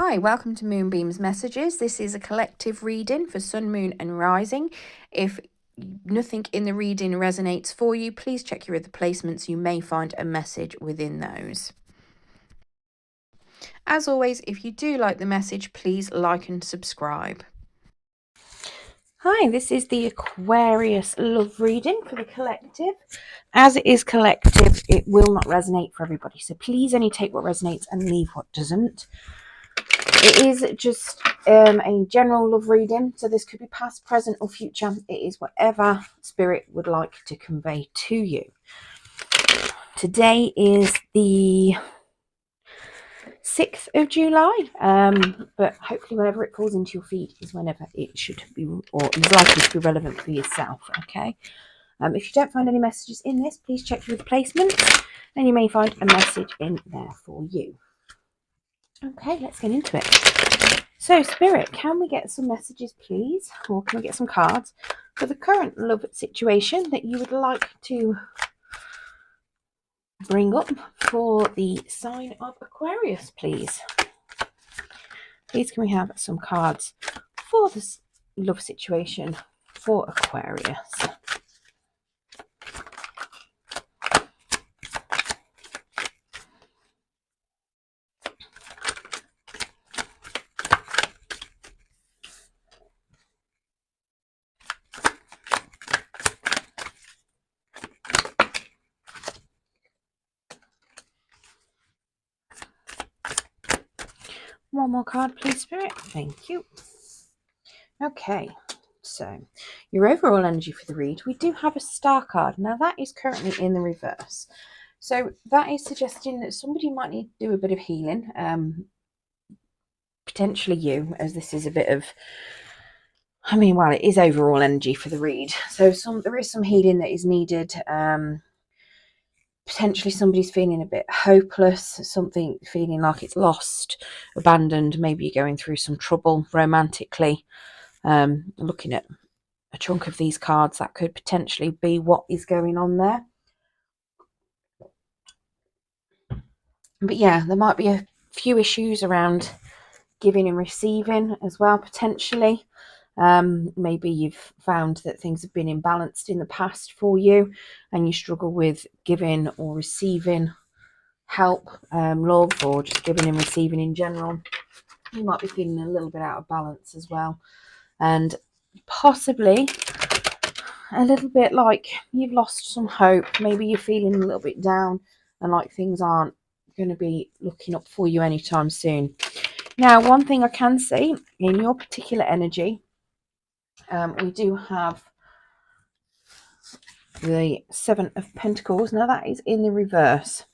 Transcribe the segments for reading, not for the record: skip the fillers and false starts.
Hi, welcome to Moonbeam's Messages. This is a collective reading for Sun, Moon and Rising. If nothing in the reading resonates for you, please check your other placements. You may find a message within those. As always, if you do like the message, please like and subscribe. Hi, this is the Aquarius love reading for the collective. As it is collective, it will not resonate for everybody. So please only take what resonates and leave what doesn't. It is just a general love reading, so this could be past, present or future. It is whatever spirit would like to convey to you. Today is the 6th of July, but hopefully whenever it falls into your feed is whenever it should be, or is likely to be relevant for yourself, okay? If you don't find any messages in this, please check your placements and you may find a message in there for you. Okay, let's get into it. So, Spirit, can we get some messages, please? Or can we get some cards for the current love situation that you would like to bring up for the sign of Aquarius, please? Please, can we have some cards for this love situation for Aquarius? One more card, please, Spirit. Thank you. Okay, so your overall energy for the read. We do have a star card. Now, that is currently in the reverse. So that is suggesting that somebody might need to do a bit of healing. Potentially you, as this is a bit of, well, it is overall energy for the read. So there is some healing that is needed. Potentially somebody's feeling a bit hopeless, something feeling like it's lost, abandoned. Maybe you're going through some trouble romantically. Looking at a chunk of these cards, that could potentially be what is going on there. But yeah, there might be a few issues around giving and receiving as well, potentially. Maybe you've found that things have been imbalanced in the past for you and you struggle with giving or receiving help, love, or just giving and receiving in general. You might be feeling a little bit out of balance as well, and possibly a little bit like you've lost some hope. Maybe you're feeling a little bit down and like things aren't going to be looking up for you anytime soon. Now, one thing I can say in your particular energy, we do have the 7 of Pentacles. Now, that is in the reverse.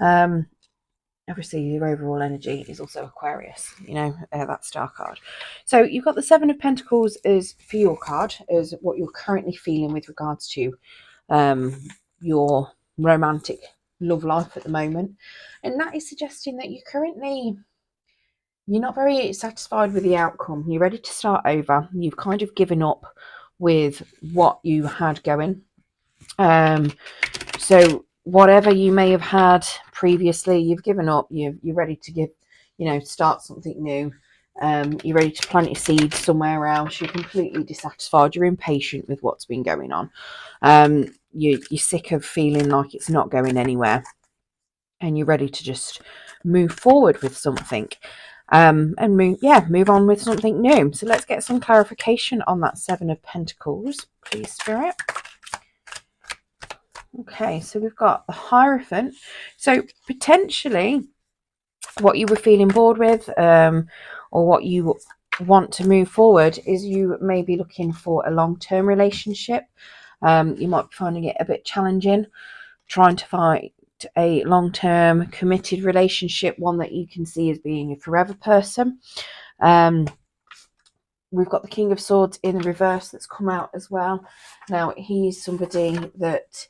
Obviously, your overall energy is also Aquarius, that star card. So you've got the 7 of Pentacles as for your card, as what you're currently feeling with regards to your romantic love life at the moment. And that is suggesting that you're not very satisfied with the outcome. You're ready to start over. You've kind of given up with what you had going. So whatever you may have had previously, you've given up. You're ready to start something new. You're ready to plant your seeds somewhere else. You're completely dissatisfied. You're impatient with what's been going on. You're sick of feeling like it's not going anywhere, and you're ready to just move forward with something. And move on with something new. So let's get some clarification on that 7 of Pentacles, please, Spirit. Okay, so we've got the Hierophant. So potentially what you were feeling bored with, or what you want to move forward, is you may be looking for a long-term relationship. You might be finding it a bit challenging, trying to find a long-term committed relationship, one that you can see as being a forever person. We've got the King of Swords in the reverse that's come out as well. Now, he's somebody that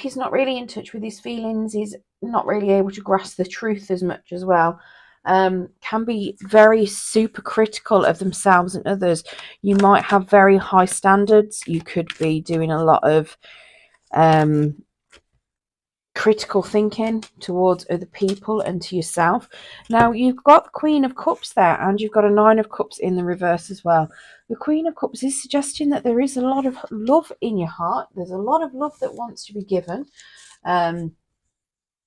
he's not really in touch with his feelings. He's not really able to grasp the truth as much as well. Can be very super critical of themselves and others. You might have very high standards. You could be doing a lot of critical thinking towards other people and to yourself. Now, you've got the Queen of Cups there, and you've got a Nine of Cups in the reverse as well. The Queen of Cups is suggesting that there is a lot of love in your heart. There's a lot of love that wants to be given.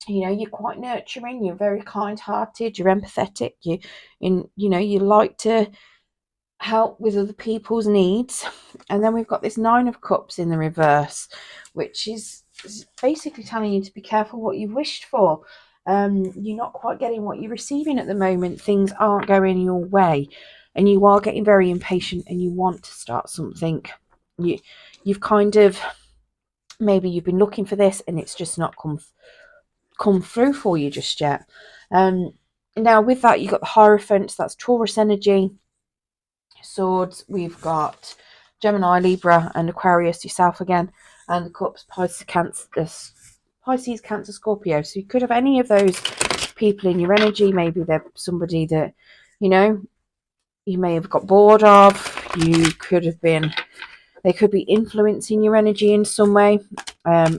You're quite nurturing, you're very kind-hearted, you're empathetic, you like to help with other people's needs. And then we've got this Nine of Cups in the reverse, which is basically telling you to be careful what you've wished for. You're not quite getting what you're receiving at the moment. Things aren't going your way, and you are getting very impatient, and you want to start something. You've kind of, maybe you've been looking for this and it's just not come through for you just yet. Now with that, you've got the Hierophant, that's Taurus energy. Swords, we've got Gemini, Libra, and Aquarius, yourself again, and the Cups, Pisces, Cancer, Scorpio. So you could have any of those people in your energy. Maybe they're somebody that you may have got bored of. They could be influencing your energy in some way.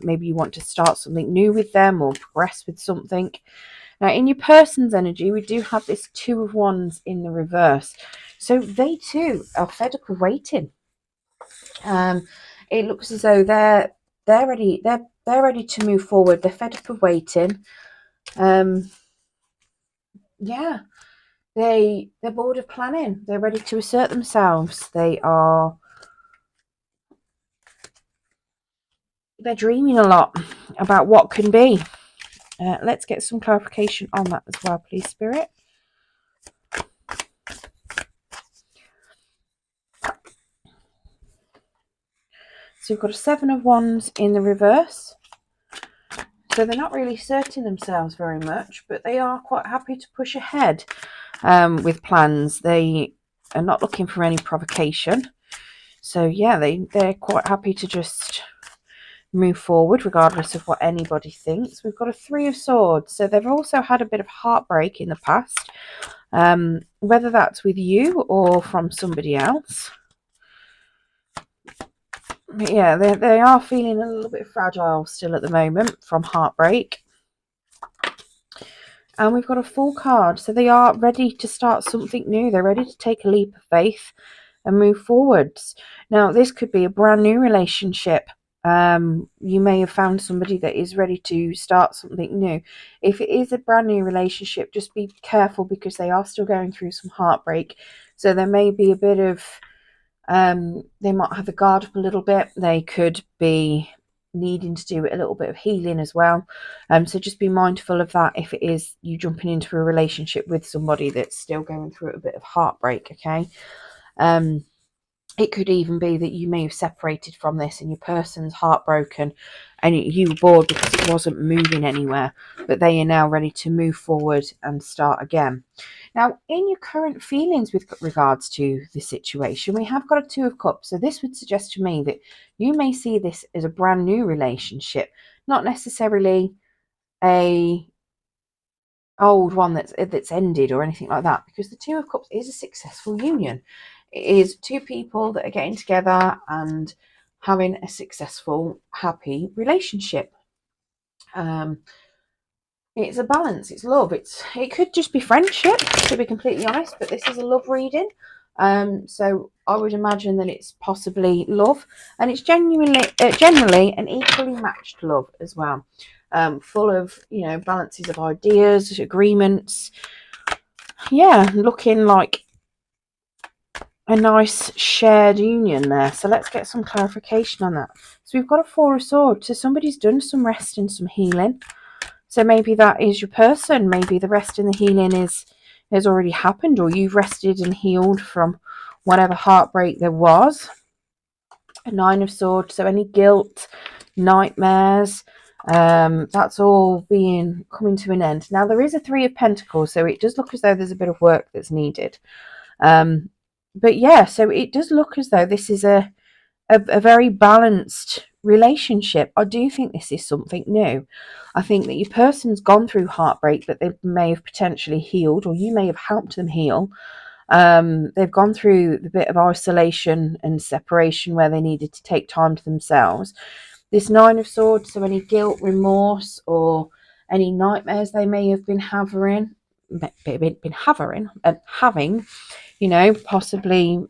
Maybe you want to start something new with them or progress with something. Now, in your person's energy, we do have this Two of Wands in the reverse. So they too are fed up of waiting. It looks as though they're ready. They're ready to move forward. They're fed up of waiting. They're bored of planning. They're ready to assert themselves. They're dreaming a lot about what can be. Let's get some clarification on that as well, please, Spirit. So we've got a Seven of Wands in the reverse. So they're not really asserting themselves very much, but they are quite happy to push ahead with plans. They are not looking for any provocation. So yeah, they're quite happy to just move forward regardless of what anybody thinks. We've got a Three of Swords. So they've also had a bit of heartbreak in the past, whether that's with you or from somebody else. Yeah, they are feeling a little bit fragile still at the moment from heartbreak. And we've got a Fool card. So they are ready to start something new. They're ready to take a leap of faith and move forwards. Now, this could be a brand new relationship. You may have found somebody that is ready to start something new. If it is a brand new relationship, just be careful because they are still going through some heartbreak. So there may be a bit of they might have the guard up a little bit. They could be needing to do a little bit of healing as well. So just be mindful of that if it is you jumping into a relationship with somebody that's still going through a bit of heartbreak, okay? It could even be that you may have separated from this and your person's heartbroken and you were bored because it wasn't moving anywhere, but they are now ready to move forward and start again. Now, in your current feelings with regards to the situation, we have got a Two of Cups. So this would suggest to me that you may see this as a brand new relationship, not necessarily a old one that's ended or anything like that, because the Two of Cups is a successful union. It is two people that are getting together and having a successful, happy relationship. It's a balance, it's love, it could just be friendship, to be completely honest, but this is a love reading. So I would imagine that it's possibly love, and it's generally an equally matched love as well, full of balances of ideas, agreements. Yeah, looking like a nice shared union there. So let's get some clarification on that. So we've got a Four of Swords. So somebody's done some rest and some healing. So maybe that is your person. Maybe the rest and the healing has already happened, or you've rested and healed from whatever heartbreak there was. A Nine of Swords. So any guilt, nightmares, that's all coming to an end. Now there is a Three of Pentacles, so it does look as though there's a bit of work that's needed. But yeah, so it does look as though this is a very balanced relationship. I do think this is something new. I think that your person's gone through heartbreak, but they may have potentially healed, or you may have helped them heal. They've gone through the bit of isolation and separation where they needed to take time to themselves. This Nine of Swords, so any guilt, remorse, or any nightmares they may have been having, you know, possibly.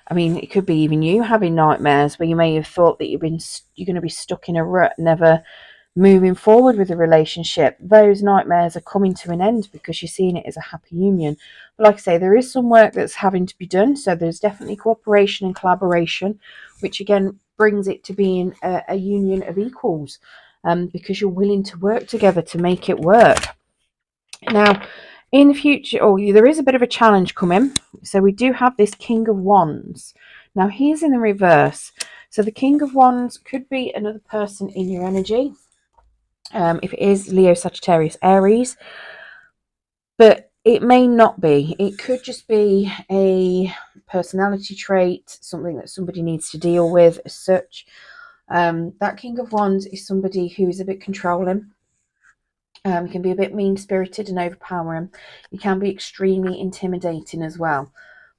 I mean, it could be even you having nightmares where you may have thought that you're going to be stuck in a rut, never moving forward with a relationship. Those nightmares are coming to an end because you're seeing it as a happy union. But like I say, there is some work that's having to be done. So there's definitely cooperation and collaboration, which again brings it to being a union of equals, because you're willing to work together to make it work. Now, in the future, there is a bit of a challenge coming. So we do have this King of Wands. Now, he's in the reverse. So the King of Wands could be another person in your energy. If it is Leo, Sagittarius, Aries. But it may not be. It could just be a personality trait, something that somebody needs to deal with as such. That King of Wands is somebody who is a bit controlling. Can be a bit mean-spirited and overpowering. He can be extremely intimidating as well.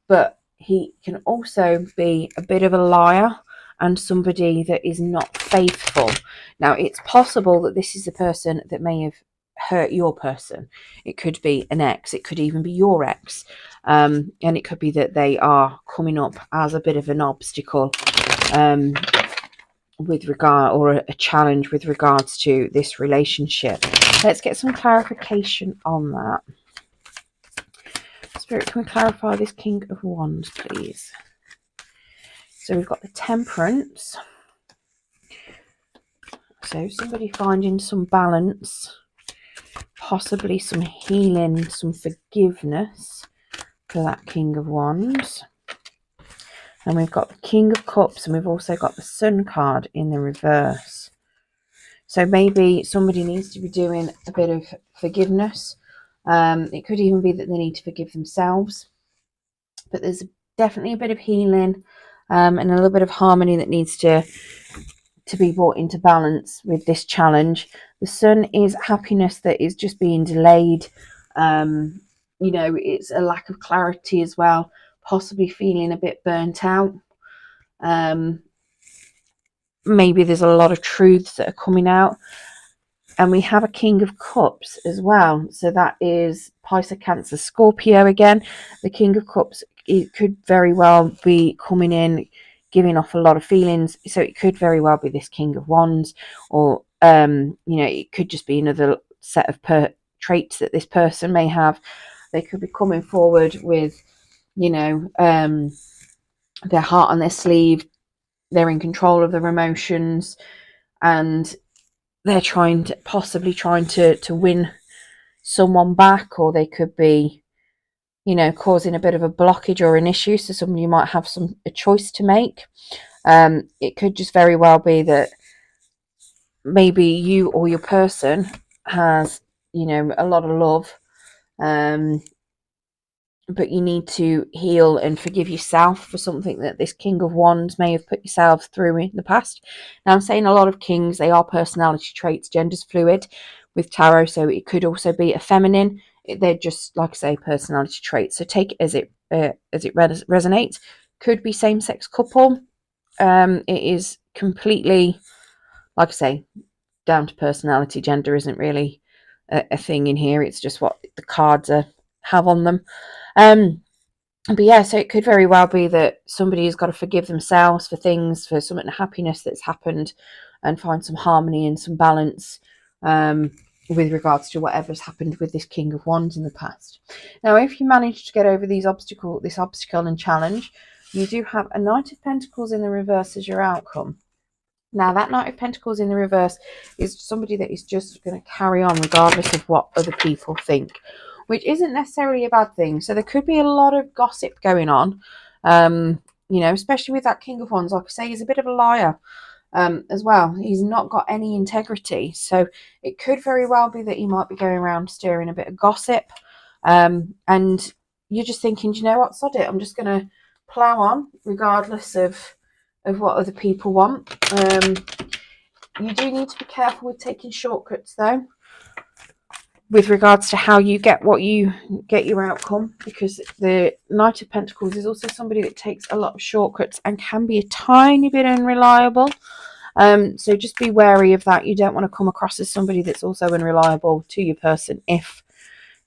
But he can also be a bit of a liar and somebody that is not faithful. Now, it's possible that this is a person that may have hurt your person. It could be an ex. It could even be your ex. And it could be that they are coming up as a bit of an obstacle with regard, or a challenge with regards to this relationship. Let's get some clarification on that. Spirit, can we clarify this King of Wands, please? So we've got the Temperance. So somebody finding some balance, possibly some healing, some forgiveness for that King of Wands. And we've got the King of Cups, and we've also got the Sun card in the reverse. So maybe somebody needs to be doing a bit of forgiveness. It could even be that they need to forgive themselves. But there's definitely a bit of healing and a little bit of harmony that needs to be brought into balance with this challenge. The Sun is happiness that is just being delayed. You know, it's a lack of clarity as well, possibly feeling a bit burnt out. Maybe there's a lot of truths that are coming out. And we have a King of Cups as well. So that is Pisces, Cancer, Scorpio again. The King of Cups, it could very well be coming in, giving off a lot of feelings. So it could very well be this King of Wands, or, you know, it could just be another set of traits that this person may have. They could be coming forward with, you know, their heart on their sleeve. They're in control of their emotions, and they're possibly trying to win someone back, or they could be, you know, causing a bit of a blockage or an issue. So somebody might have a choice to make. It could just very well be that maybe you or your person has, you know, a lot of love, but you need to heal and forgive yourself for something that this King of Wands may have put yourself through in the past. Now, I'm saying a lot of kings, they are personality traits. Gender's fluid with tarot, so it could also be a feminine. They're just, like I say, personality traits. So take it as it resonates. Could be same-sex couple. It is completely, like I say, down to personality. Gender isn't really a thing in here. It's just what the cards have on them. But yeah, so it could very well be that somebody has got to forgive themselves for things, for some happiness that's happened, and find some harmony and some balance with regards to whatever's happened with this King of Wands in the past. Now, if you manage to get over this obstacle and challenge, you do have a Knight of Pentacles in the reverse as your outcome. Now, that Knight of Pentacles in the reverse is somebody that is just going to carry on regardless of what other people think, which isn't necessarily a bad thing. So there could be a lot of gossip going on, you know, especially with that King of Wands. Like I say, he's a bit of a liar as well. He's not got any integrity. So it could very well be that he might be going around stirring a bit of gossip. And you're just thinking, you know what, sod it. I'm just going to plow on regardless of what other people want. You do need to be careful with taking shortcuts, though, with regards to how you get your outcome, because the Knight of Pentacles is also somebody that takes a lot of shortcuts and can be a tiny bit unreliable. So just be wary of that. You don't want to come across as somebody that's also unreliable to your person if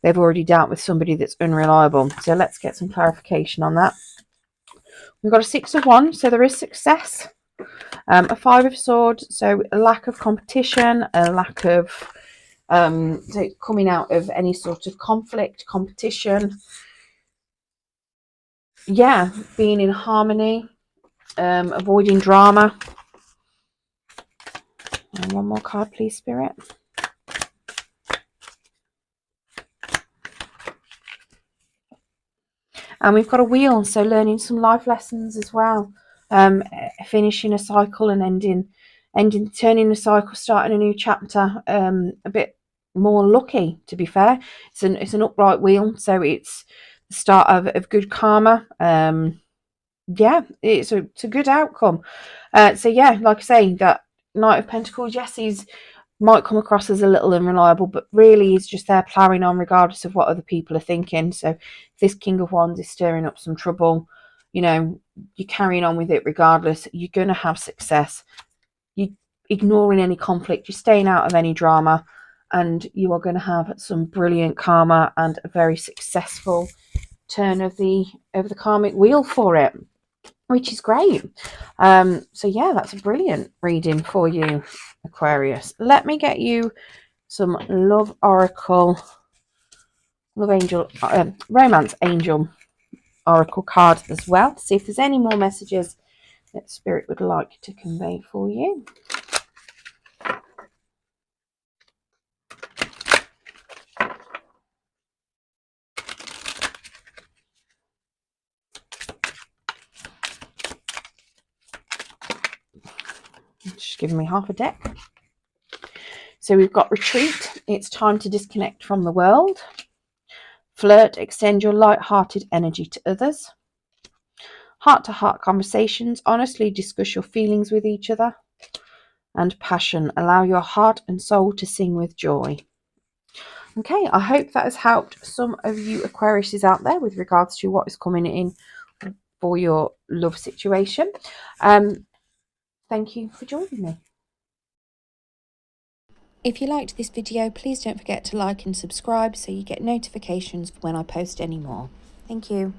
they've already dealt with somebody that's unreliable. So let's get some clarification on that. We've got a 6 of Wands, so there is success. A 5 of Swords, so a lack of competition, a lack of so coming out of any sort of conflict, competition. Yeah, being in harmony, avoiding drama. And one more card, please, Spirit. And we've got a Wheel, so learning some life lessons as well. Finishing a cycle and turning the cycle, starting a new chapter. A bit more lucky, to be fair. It's an upright wheel, so it's the start of good karma. Yeah, it's a good outcome. So yeah, like I say, that Knight of Pentacles, yes, he's might come across as a little unreliable, but really he's just there ploughing on regardless of what other people are thinking. So if this King of Wands is stirring up some trouble, you know, you're carrying on with it regardless. You're going to have success. You're ignoring any conflict. You're staying out of any drama, and you are going to have some brilliant karma and a very successful turn of the karmic wheel for it, which is great. So yeah, that's a brilliant reading for you, Aquarius. Let me get you some love oracle, love angel, romance angel oracle card as well. See if there's any more messages that Spirit would like to convey for you. Just giving me half a deck. So we've got retreat. It's time to disconnect from the world. Flirt, extend your light-hearted energy to others. Heart-to-heart conversations, honestly discuss your feelings with each other. And passion, allow your heart and soul to sing with joy. Okay, I hope that has helped some of you Aquariuses out there with regards to what is coming in for your love situation. Thank you for joining me. If you liked this video, please don't forget to like and subscribe so you get notifications when I post any more. Thank you.